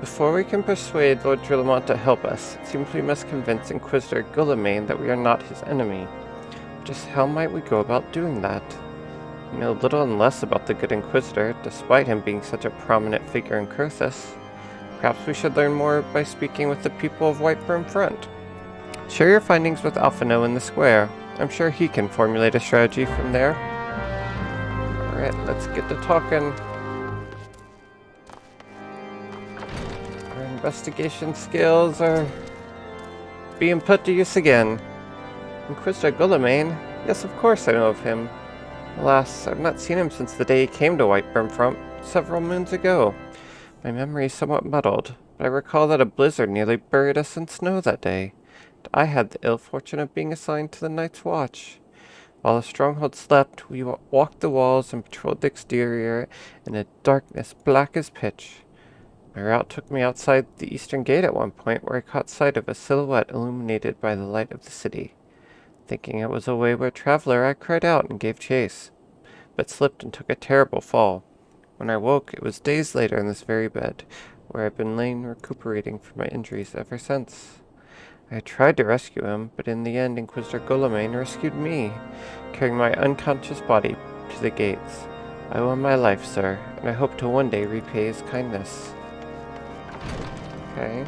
Before we can persuade Lord Drillamont to help us, it seems we must convince Inquisitor Guillaume that we are not his enemy. Just how might we go about doing that? We know little and less about the good Inquisitor, despite him being such a prominent figure in Kurthus. Perhaps we should learn more by speaking with the people of Whiteburn Front. Share your findings with Alphino in the square. I'm sure he can formulate a strategy from there. Alright, let's get to talking. Our investigation skills are being put to use again. Inquisitor Guillaume? Yes, of course I know of him. Alas, I've not seen him since the day he came to Whiteburn Front several moons ago. My memory is somewhat muddled, but I recall that a blizzard nearly buried us in snow that day. I had the ill fortune of being assigned to the night's watch. While the stronghold slept, we walked the walls and patrolled the exterior in a darkness black as pitch. My route took me outside the eastern gate at one point, where I caught sight of a silhouette illuminated by the light of the city. Thinking it was a wayward traveler, I cried out and gave chase, but slipped and took a terrible fall. When I woke, it was days later in this very bed, where I've been laying recuperating from my injuries ever since. I tried to rescue him, but in the end Inquisitor Guillaume rescued me, carrying my unconscious body to the gates. I owe him my life, sir, and I hope to one day repay his kindness. Okay.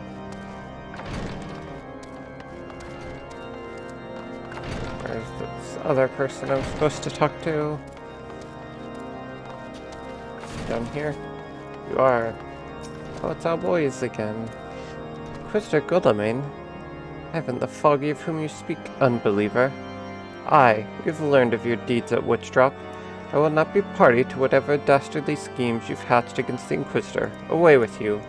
Where's this other person I'm supposed to talk to? Down here? You are. Oh, it's our boys again. Inquisitor Guillaume? Heaven, the foggy of whom you speak, unbeliever. Aye, we have learned of your deeds at Witchdrop. I will not be party to whatever dastardly schemes you've hatched against the Inquisitor. Away with you.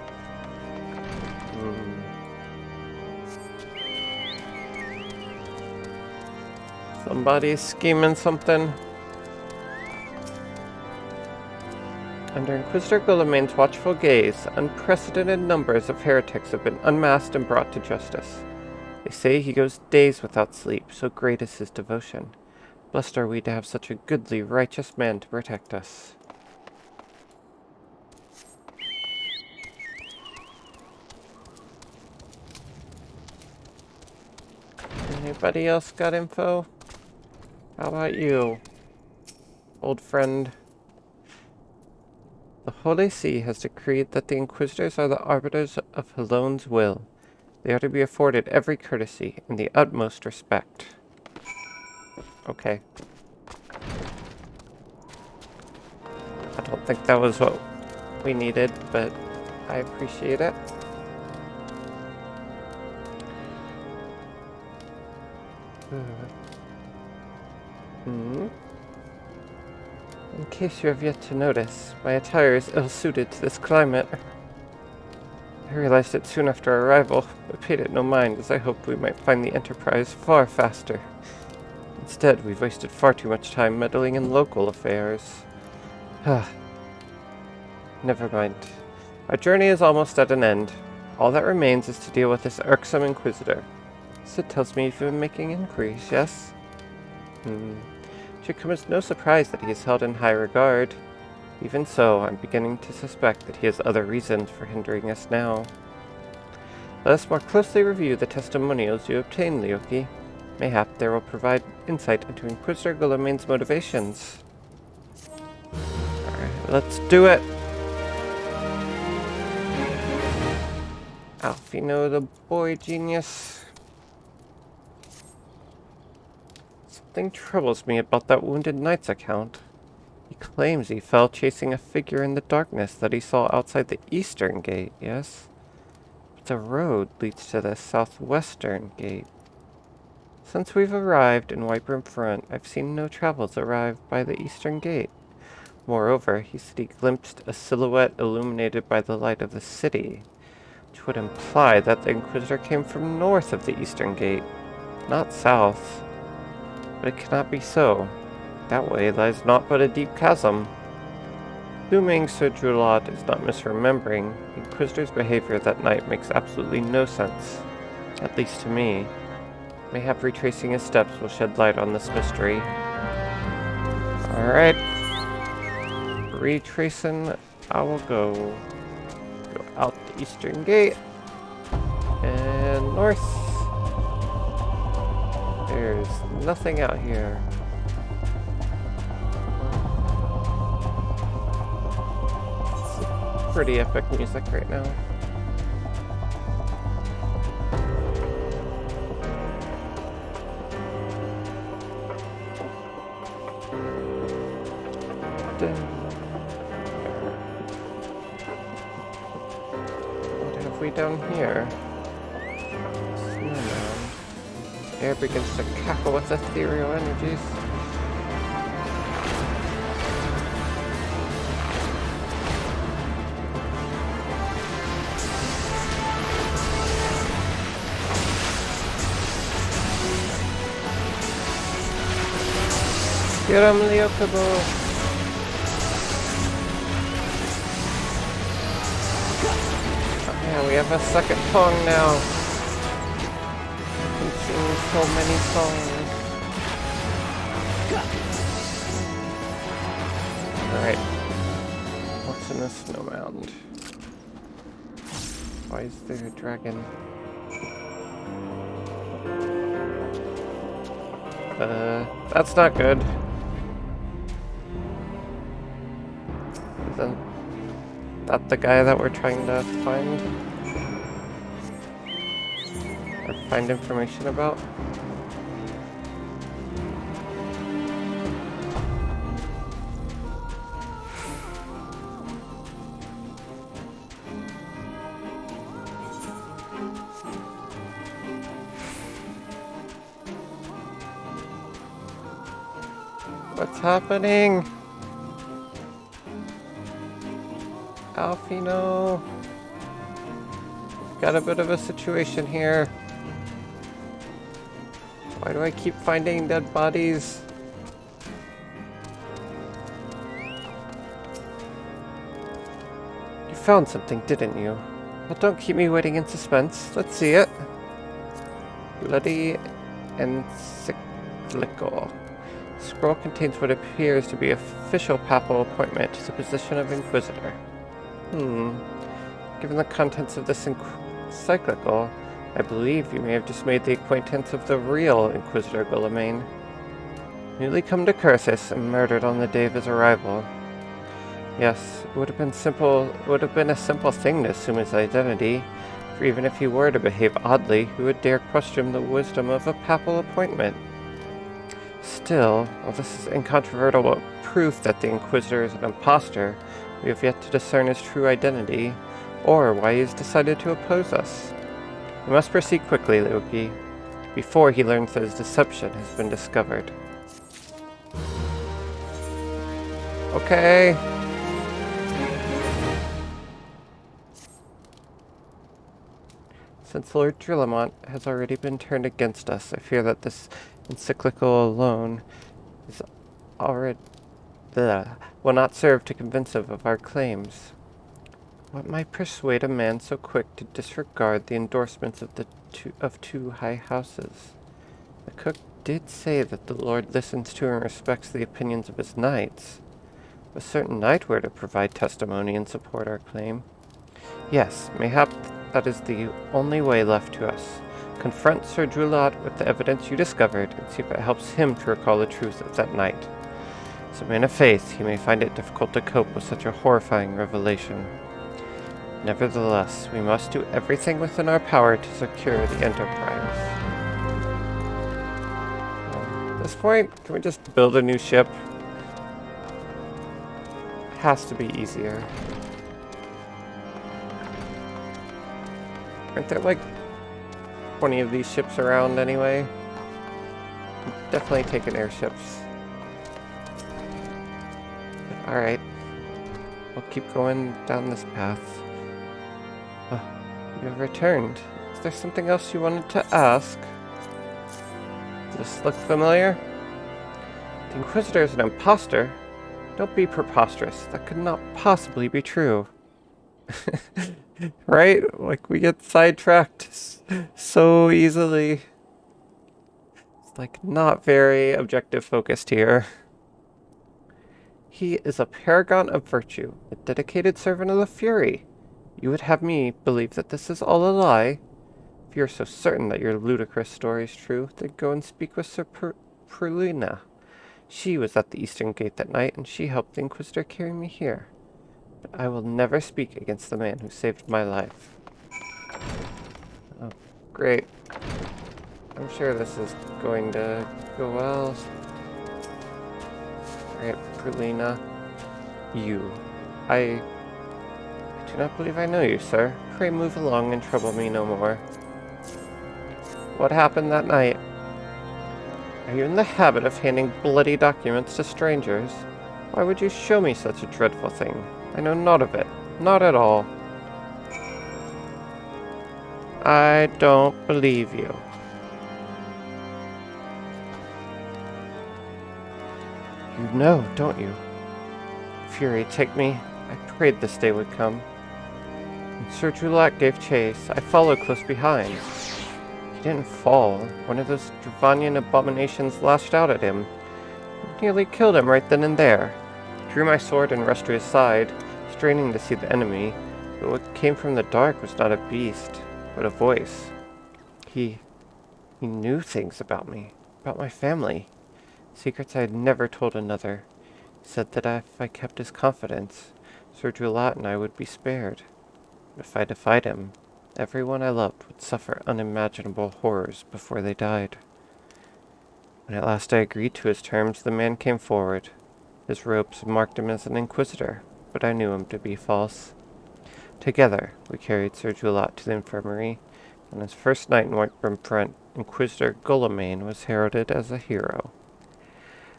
Somebody's scheming something. Under Inquisitor Guillaume's watchful gaze, unprecedented numbers of heretics have been unmasked and brought to justice. They say he goes days without sleep, so great is his devotion. Blessed are we to have such a goodly, righteous man to protect us. Anybody else got info? How about you, old friend? The Holy See has decreed that the Inquisitors are the arbiters of Halone's will. They are to be afforded every courtesy and the utmost respect. Okay. I don't think that was what we needed, but I appreciate it. In case you have yet to notice, my attire is ill-suited to this climate. I realized it soon after our arrival, but paid it no mind, as I hoped we might find the Enterprise far faster. Instead, we've wasted far too much time meddling in local affairs. Never mind. Our journey is almost at an end. All that remains is to deal with this irksome Inquisitor. Sid tells me you've been making inquiries, yes? It should come as no surprise that he is held in high regard. Even so, I'm beginning to suspect that he has other reasons for hindering us now. Let us more closely review the testimonials you obtained, Leoki. Mayhap they will provide insight into Inquisitor Guillaume's motivations. Alright, let's do it! Alphino, the boy genius. Something troubles me about that wounded knight's account. He claims he fell chasing a figure in the darkness that he saw outside the eastern gate, yes? But the road leads to the southwestern gate. Since we've arrived in Whiteburn Front, I've seen no travels arrive by the eastern gate. Moreover, he said he glimpsed a silhouette illuminated by the light of the city, which would imply that the Inquisitor came from north of the eastern gate, not south. But it cannot be so. That way lies naught but a deep chasm. Assuming Sir Drilot is not misremembering, the Inquisitor's behavior that night makes absolutely no sense, at least to me. Mayhap retracing his steps will shed light on this mystery. Alright. Retracing, I will go. out the eastern gate. And north. There's nothing out here. It's pretty epic music right now. What have we down here? Snowman. Air begins to cackle with ethereal energies. Get him, Leokubo! Yeah, we have a second song now. We can sing so many songs. Alright. What's in the snow mound? Why is there a dragon? That's not good. Isn't that the guy that we're trying to find? Or find information about? What's happening? Alfie, no. Got a bit of a situation here. Why do I keep finding dead bodies? You found something, didn't you? Well, don't keep me waiting in suspense. Let's see it. Bloody encyclical. The scroll contains what appears to be official papal appointment to the position of Inquisitor. Given the contents of this encyclical, I believe you may have just made the acquaintance of the real Inquisitor Guillaume, newly come to Curthis and murdered on the day of his arrival. Yes, it would have been a simple thing to assume his identity, for even if he were to behave oddly, who would dare question the wisdom of a papal appointment? Still, while this is incontrovertible proof that the Inquisitor is an impostor, we have yet to discern his true identity, or why he has decided to oppose us. We must proceed quickly, Loki, before he learns that his deception has been discovered. Okay. Since Lord Drillamont has already been turned against us, I fear that this encyclical alone is will not serve to convince him of our claims. What might persuade a man so quick to disregard the endorsements of two high houses? The cook did say that the Lord listens to and respects the opinions of his knights. If a certain knight were to provide testimony and support our claim. Yes, mayhap that is the only way left to us. Confront Sir Droulat with the evidence you discovered and see if it helps him to recall the truth of that night. As a man of faith, he may find it difficult to cope with such a horrifying revelation. Nevertheless, we must do everything within our power to secure the Enterprise. At this point, can we just build a new ship? Has to be easier. Aren't there like 20 of these ships around anyway? I'm definitely taking airships. Alright. We'll keep going down this path. Oh, you have returned. Is there something else you wanted to ask? Does this look familiar? The Inquisitor is an imposter? Don't be preposterous. That could not possibly be true. Right? Like, we get sidetracked so easily. It's like not very objective focused here. He is a paragon of virtue, a dedicated servant of the Fury. You would have me believe that this is all a lie? If you are so certain that your ludicrous story is true, then go and speak with Sir Perlina. She was at the eastern gate that night, and she helped the Inquisitor carry me here. But I will never speak against the man who saved my life. Oh, great. I'm sure this is going to go well. Alright, Perlina. You. I do not believe I know you, sir. Pray move along and trouble me no more. What happened that night? Are you in the habit of handing bloody documents to strangers? Why would you show me such a dreadful thing? I know naught of it. Not at all. I don't believe you. You know, don't you? Fury, take me. I prayed this day would come. When Sir Julat gave chase, I followed close behind. He didn't fall. One of those Dravanian abominations lashed out at him. Nearly killed him right then and there. Drew my sword and rushed to his side, straining to see the enemy, but what came from the dark was not a beast, but a voice. He knew things about me, about my family, secrets I had never told another. He said that if I kept his confidence, Sir Julat and I would be spared. But if I defied him, everyone I loved would suffer unimaginable horrors before they died. When at last I agreed to his terms, the man came forward. His robes marked him as an inquisitor, but I knew him to be false. Together, we carried Sir Julat to the infirmary. On his first night in Whitebrim, Inquisitor Gullamain was heralded as a hero.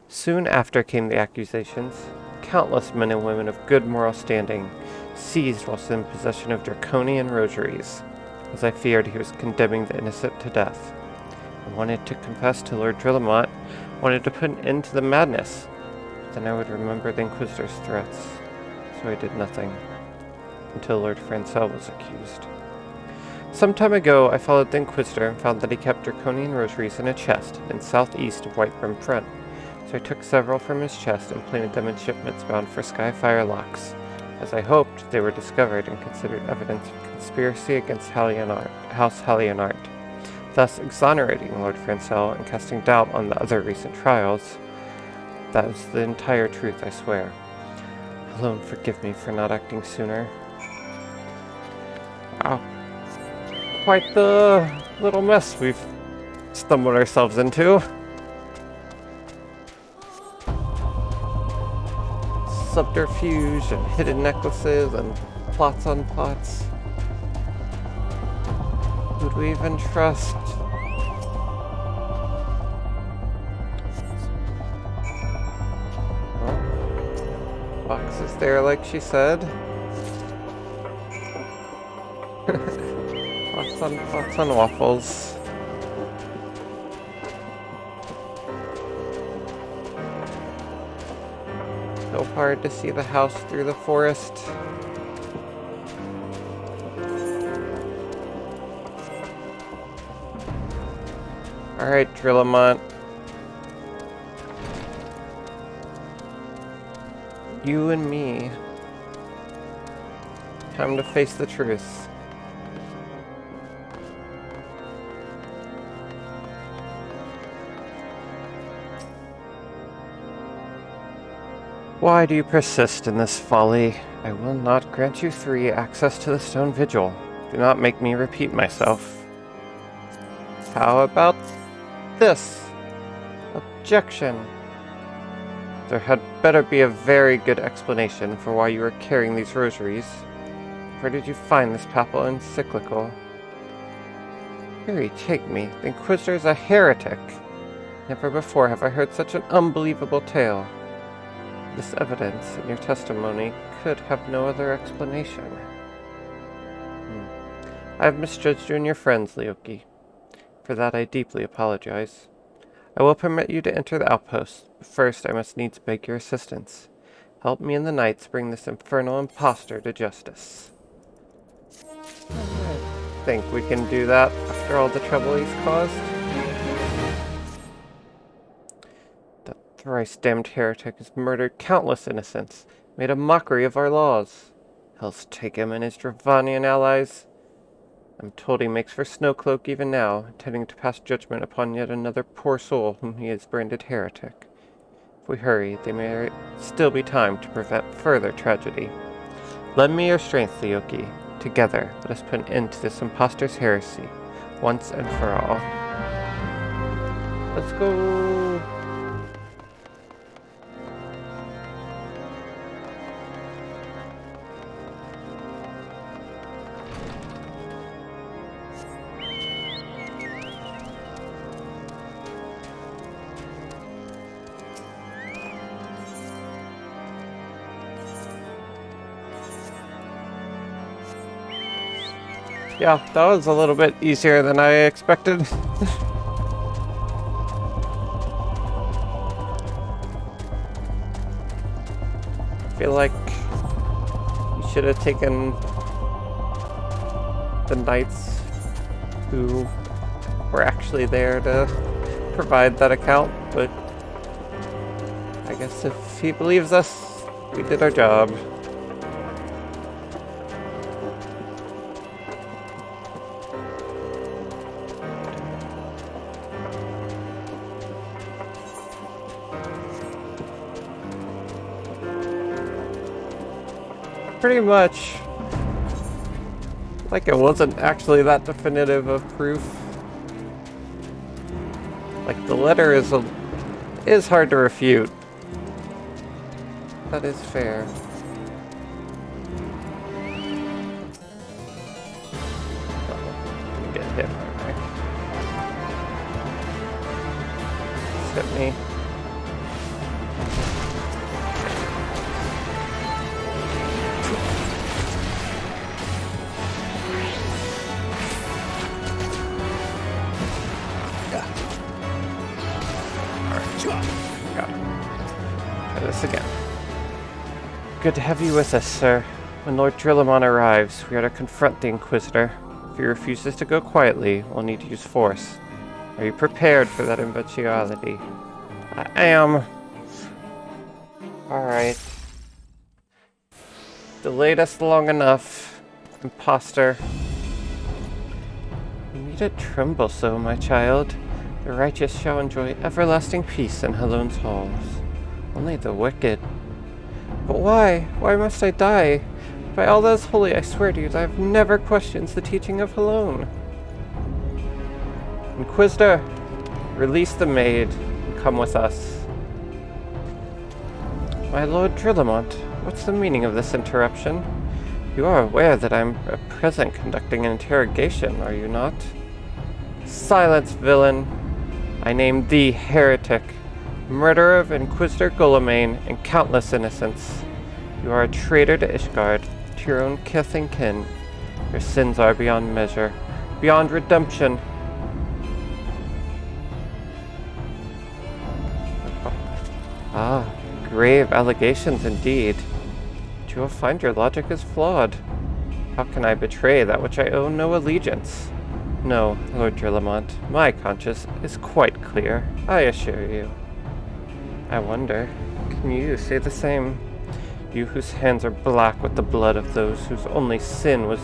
Soon after came the accusations. Countless men and women of good moral standing, seized whilst in possession of draconian rosaries, as I feared he was condemning the innocent to death. I wanted to confess to Lord Drillamont, wanted to put an end to the madness, but then I would remember the Inquisitor's threats, so I did nothing, until Lord Francel was accused. Some time ago, I followed the Inquisitor and found that he kept draconian rosaries in a chest in southeast of Whitebrim Front, so I took several from his chest and planted them in shipments bound for Skyfire Locks. As I hoped, they were discovered and considered evidence of conspiracy against House Hallionart, thus exonerating Lord Francel and casting doubt on the other recent trials. That is the entire truth, I swear. Alone forgive me for not acting sooner. Wow. Quite the little mess we've stumbled ourselves into. Subterfuge and hidden necklaces and plots on plots. Would we even trust? Well, box is there like she said. Plots on waffles. So hard to see the house through the forest. Alright, Drillamont. You and me. Time to face the truth. Why do you persist in this folly? I will not grant you three access to the stone vigil. Do not make me repeat myself. How about this? Objection. There had better be a very good explanation for why you are carrying these rosaries. Where did you find this papal encyclical? Fury, take me. The Inquisitor is a heretic. Never before have I heard such an unbelievable tale. This evidence in your testimony could have no other explanation. I have misjudged you and your friends, Leoki. For that I deeply apologize. I will permit you to enter the outpost, but first I must needs beg your assistance. Help me and the knights bring this infernal impostor to justice. I think we can do that after all the trouble he's caused. The thrice damned heretic has murdered countless innocents, made a mockery of our laws. Hell's take him and his Dravanian allies. I'm told he makes for Snowcloak even now, intending to pass judgment upon yet another poor soul whom he has branded heretic. If we hurry, there may still be time to prevent further tragedy. Lend me your strength, Leoki. Together, let us put an end to this impostor's heresy, once and for all. Let's go! Yeah, that was a little bit easier than I expected. I feel like you should have taken the knights who were actually there to provide that account, but I guess if he believes us, we did our job. Pretty much. Like it wasn't actually that definitive of proof. Like the letter is hard to refute. That is fair. Get hit right. Hit me. Again. Good to have you with us, sir. When Lord Drillamon arrives, we are to confront the Inquisitor. If he refuses to go quietly, we'll need to use force. Are you prepared for that eventuality? I am. Alright. Delayed us long enough, imposter. You needn't tremble so, my child. The righteous shall enjoy everlasting peace in Halone's halls. Only the wicked. But why? Why must I die? By all that is holy, I swear to you that I have never questioned the teaching of Halone. Inquisitor, release the maid and come with us. My Lord Drillamont, what's the meaning of this interruption? You are aware that I'm at present conducting an interrogation, are you not? Silence, villain! I name thee heretic. Murderer of Inquisitor Gulamane and countless innocents. You are a traitor to Ishgard, to your own kith and kin. Your sins are beyond measure, beyond redemption. Ah, grave allegations indeed. But you will find your logic is flawed. How can I betray that which I owe no allegiance? No, Lord Drillamont, my conscience is quite clear, I assure you. I wonder, can you say the same? You whose hands are black with the blood of those whose only sin was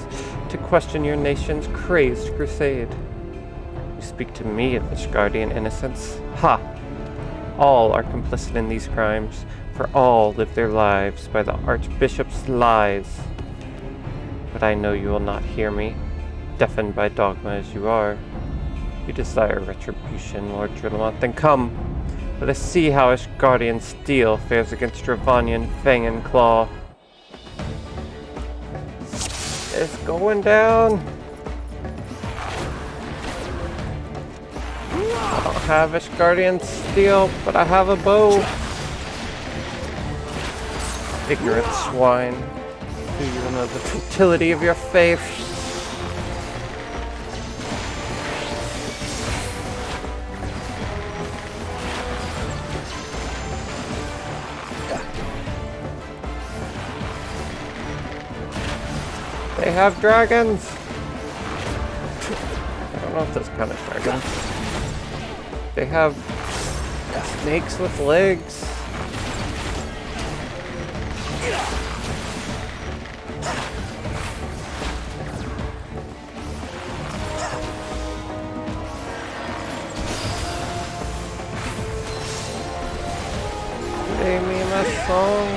to question your nation's crazed crusade. You speak to me of Ishgardian innocence? Ha! All are complicit in these crimes, for all live their lives by the Archbishop's lies. But I know you will not hear me, deafened by dogma as you are. You desire retribution, Lord Drillamont, then come! Let us see how Ishgardian steel fares against Dravanian fang and claw. It's going down! I don't have Ishgardian steel, but I have a bow. Ignorant swine. Do you know the futility of your faith? They have dragons! I don't know if those count as dragons. They have snakes with legs. song.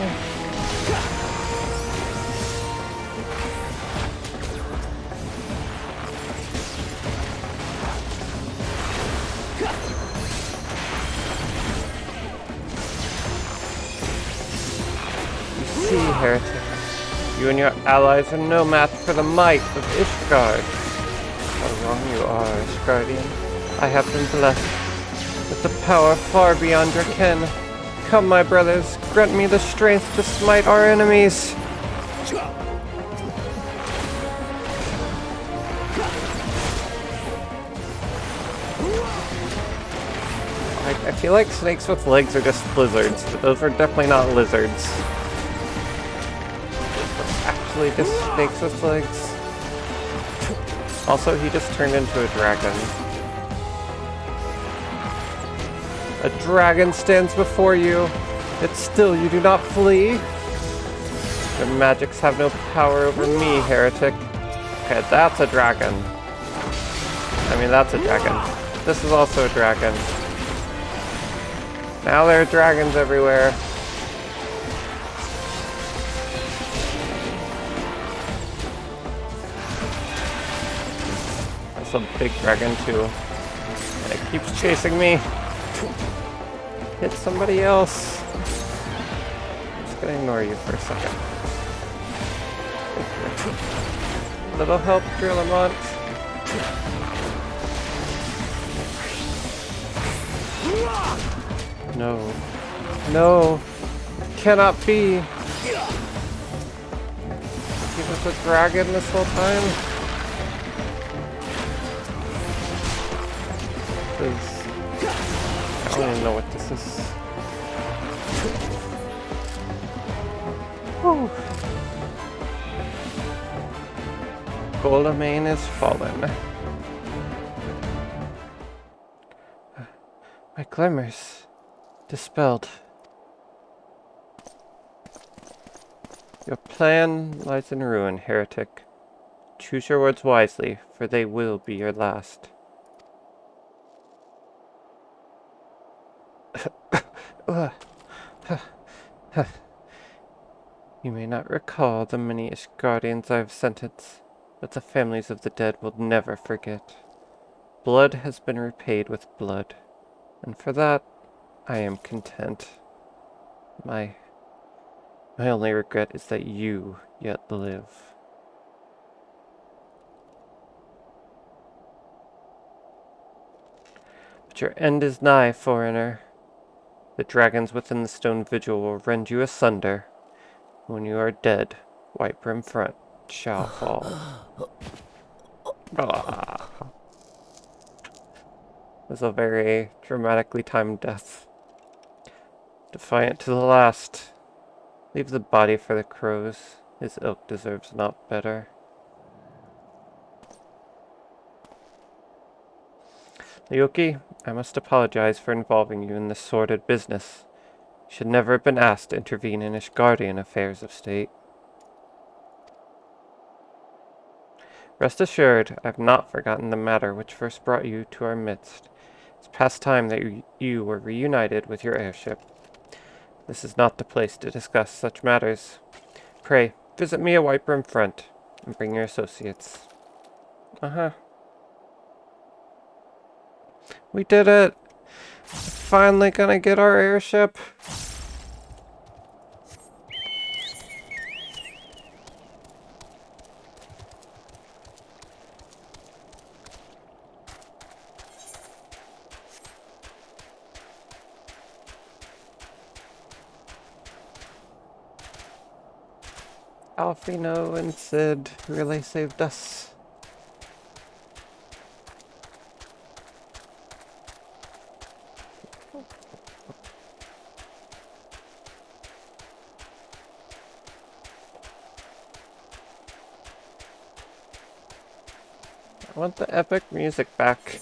You see, heretic, you and your allies are no match for the might of Ishgard. How wrong you are, Ishgardian. I have been blessed with the power far beyond your ken. Come, my brothers, grant me the strength to smite our enemies. I feel like snakes with legs are just lizards, but those are definitely not lizards. Actually, just snakes with legs. Also, he just turned into a dragon. A dragon stands before you, yet still you do not flee. Your magics have no power over me, heretic. Okay, that's a dragon. I mean, that's a dragon. This is also a dragon. Now there are dragons everywhere. That's a big dragon too. And it keeps chasing me. Hit somebody else. I'm just gonna ignore you for a second. Little help, Drillamont. No. No. Cannot be. He was a dragon this whole time. I don't even know what this is. Whew. Goldemain is fallen. My glimmers dispelled. Your plan lies in ruin, heretic. Choose your words wisely, for they will be your last. You may not recall the many Ishgardians I have sentenced, but the families of the dead will never forget. Blood has been repaid with blood, and for that I am content. My only regret is that you yet live. But your end is nigh, foreigner. The dragons within the stone vigil will rend you asunder. When you are dead, White Brim Front shall fall. Ah. It was a very dramatically timed death. Defiant to the last. Leave the body for the crows. His ilk deserves naught better. Lyoki, I must apologize for involving you in this sordid business. You should never have been asked to intervene in Ishgardian affairs of state. Rest assured, I have not forgotten the matter which first brought you to our midst. It's past time that you were reunited with your airship. This is not the place to discuss such matters. Pray, visit me at White Brim Front, and bring your associates. Uh-huh. We did it! Finally gonna get our airship. Alfino and Sid really saved us. I want the epic music back.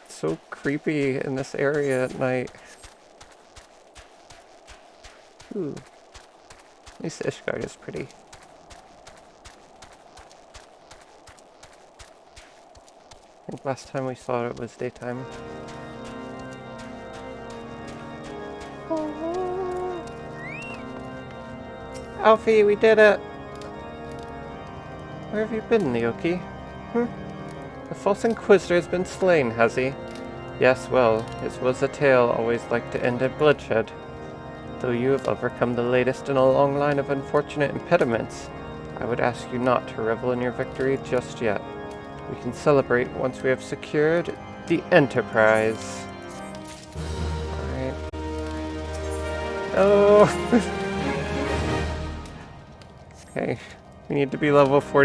It's so creepy in this area at night. Ooh. At least Ishgard is pretty. I think last time we saw it was daytime. Oh. Alfie, we did it! Where have you been, Leoki? The false Inquisitor has been slain, has he? Yes, well, his was a tale always like to end in bloodshed. Though you have overcome the latest in a long line of unfortunate impediments, I would ask you not to revel in your victory just yet. We can celebrate once we have secured the Enterprise. Alright. Oh! Okay, we need to be level 40.